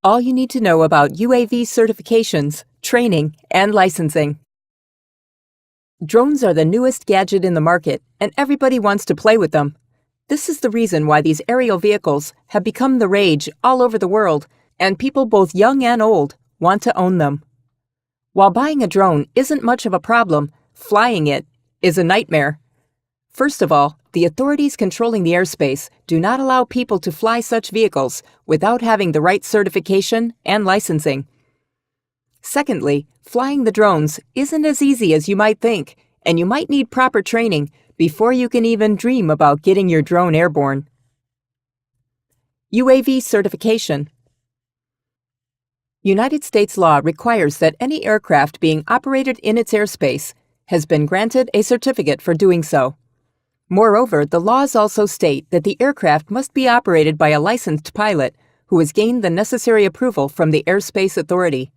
all you need to know about UAV certifications, training, and licensing. Drones are the newest gadget in the market, and everybody wants to play with them. This is the reason why these aerial vehicles have become the rage all over the world, and people both young and old want to own them. While buying a drone isn't much of a problem, flying it is a nightmare. First of all, the authorities controlling the airspace do not allow people to fly such vehicles without having the right certification and licensing. Secondly, flying the drones isn't as easy as you might think, and you might need proper training before you can even dream about getting your drone airborne. UAV certification. United States law requires that any aircraft being operated in its airspace has been granted a certificate for doing so. Moreover, the laws also state that the aircraft must be operated by a licensed pilot who has gained the necessary approval from the Airspace Authority.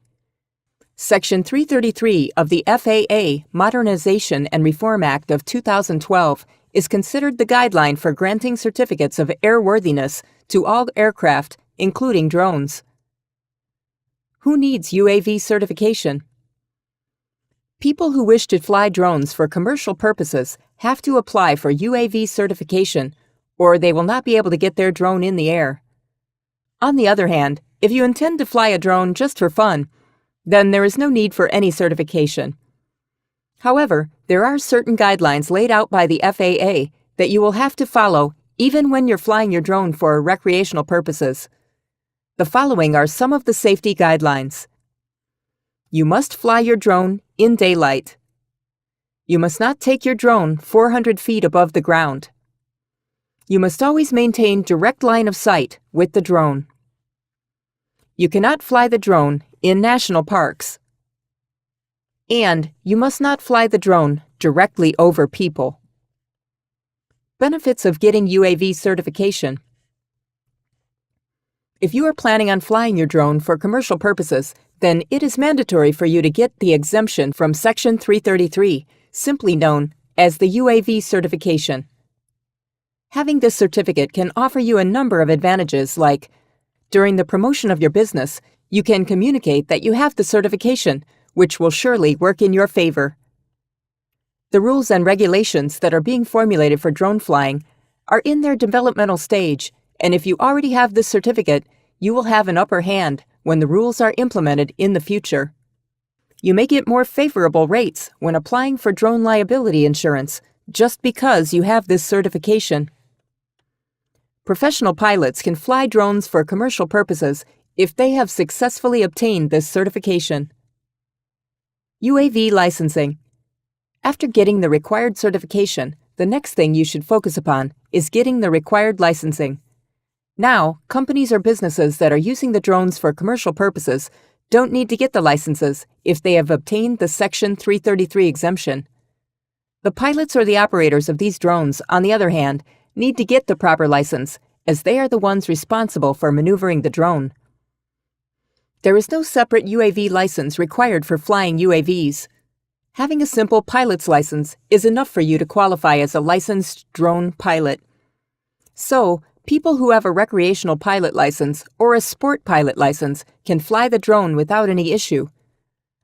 Section 333 of the FAA Modernization and Reform Act of 2012 is considered the guideline for granting certificates of airworthiness to all aircraft, including drones. Who needs UAV certification? People who wish to fly drones for commercial purposes have to apply for UAV certification, or they will not be able to get their drone in the air. On the other hand, if you intend to fly a drone just for fun, then there is no need for any certification. However, there are certain guidelines laid out by the FAA that you will have to follow even when you're flying your drone for recreational purposes. The following are some of the safety guidelines. You must fly your drone in daylight. You must not take your drone 400 feet above the ground. You must always maintain direct line of sight with the drone. You cannot fly the drone in national parks. And you must not fly the drone directly over people. Benefits of getting UAV certification. If you are planning on flying your drone for commercial purposes, then it is mandatory for you to get the exemption from Section 333, simply known as the UAV certification. Having this certificate can offer you a number of advantages like, during the promotion of your business, you can communicate that you have the certification, which will surely work in your favor. The rules and regulations that are being formulated for drone flying are in their developmental stage, and if you already have this certificate, you will have an upper hand when the rules are implemented in the future. You may get more favorable rates when applying for drone liability insurance just because you have this certification. Professional pilots can fly drones for commercial purposes if they have successfully obtained this certification. UAV licensing. After getting the required certification, the next thing you should focus upon is getting the required licensing. Now, companies or businesses that are using the drones for commercial purposes don't need to get the licenses if they have obtained the Section 333 exemption. The pilots or the operators of these drones, on the other hand, need to get the proper license, as they are the ones responsible for maneuvering the drone. There is no separate UAV license required for flying UAVs. Having a simple pilot's license is enough for you to qualify as a licensed drone pilot. So, people who have a recreational pilot license or a sport pilot license can fly the drone without any issue.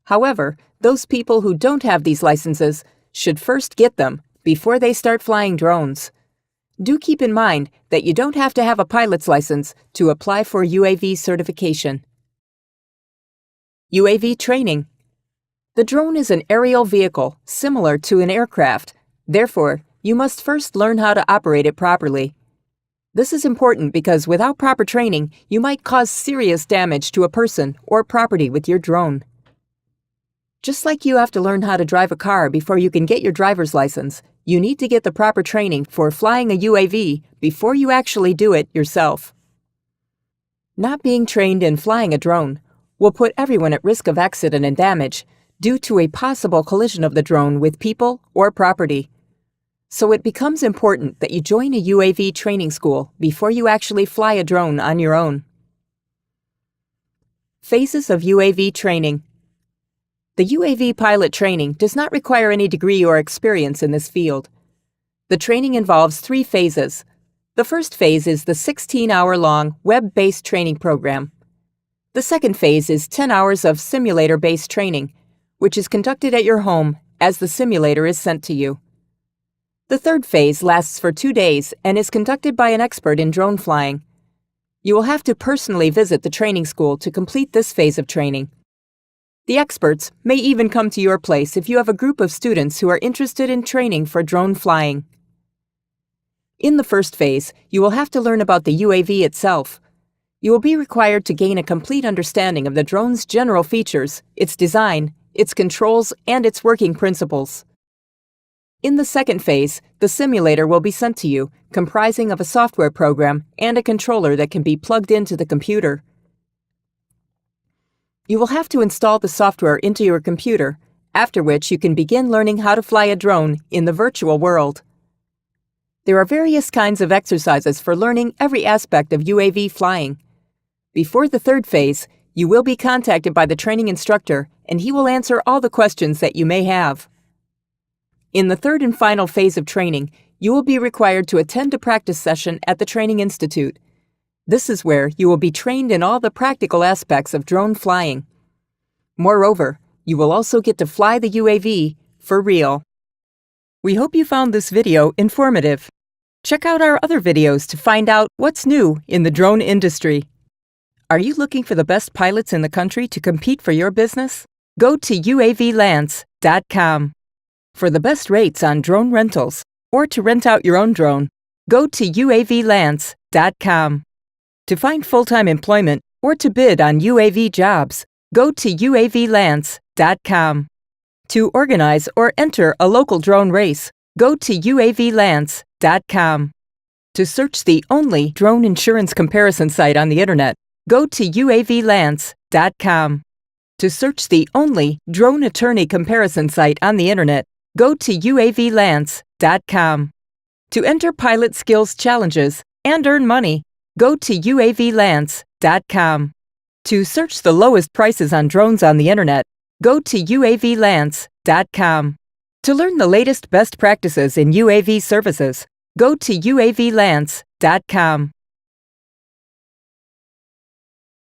However, those people who don't have these licenses should first get them before they start flying drones. Do keep in mind that you don't have to have a pilot's license to apply for UAV certification. UAV training. The drone is an aerial vehicle similar to an aircraft. Therefore, you must first learn how to operate it properly. This is important because without proper training, you might cause serious damage to a person or property with your drone. Just like you have to learn how to drive a car before you can get your driver's license, you need to get the proper training for flying a UAV before you actually do it yourself. Not being trained in flying a drone will put everyone at risk of accident and damage due to a possible collision of the drone with people or property. So it becomes important that you join a UAV training school before you actually fly a drone on your own. Phases of UAV training. The UAV pilot training does not require any degree or experience in this field. The training involves 3 phases. The first phase is the 16-hour-long web-based training program. The second phase is 10 hours of simulator-based training, which is conducted at your home as the simulator is sent to you. The third phase lasts for 2 days and is conducted by an expert in drone flying. You will have to personally visit the training school to complete this phase of training. The experts may even come to your place if you have a group of students who are interested in training for drone flying. In the first phase, you will have to learn about the UAV itself. You will be required to gain a complete understanding of the drone's general features, its design, its controls, and its working principles. In the second phase, the simulator will be sent to you, comprising of a software program and a controller that can be plugged into the computer. You will have to install the software into your computer, after which you can begin learning how to fly a drone in the virtual world. There are various kinds of exercises for learning every aspect of UAV flying. Before the third phase, you will be contacted by the training instructor, and he will answer all the questions that you may have. In the third and final phase of training, you will be required to attend a practice session at the Training Institute. This is where you will be trained in all the practical aspects of drone flying. Moreover, you will also get to fly the UAV for real. We hope you found this video informative. Check out our other videos to find out what's new in the drone industry. Are you looking for the best pilots in the country to compete for your business? Go to uavlance.com. For the best rates on drone rentals, or to rent out your own drone, go to uavlance.com. To find full-time employment or to bid on UAV jobs, go to uavlance.com. To organize or enter a local drone race, go to uavlance.com. To search the only drone insurance comparison site on the Internet, go to uavlance.com. To search the only drone attorney comparison site on the Internet, go to uavlance.com. To enter pilot skills challenges and earn money, go to uavlance.com. To search the lowest prices on drones on the Internet, go to uavlance.com. To learn the latest best practices in UAV services, go to uavlance.com.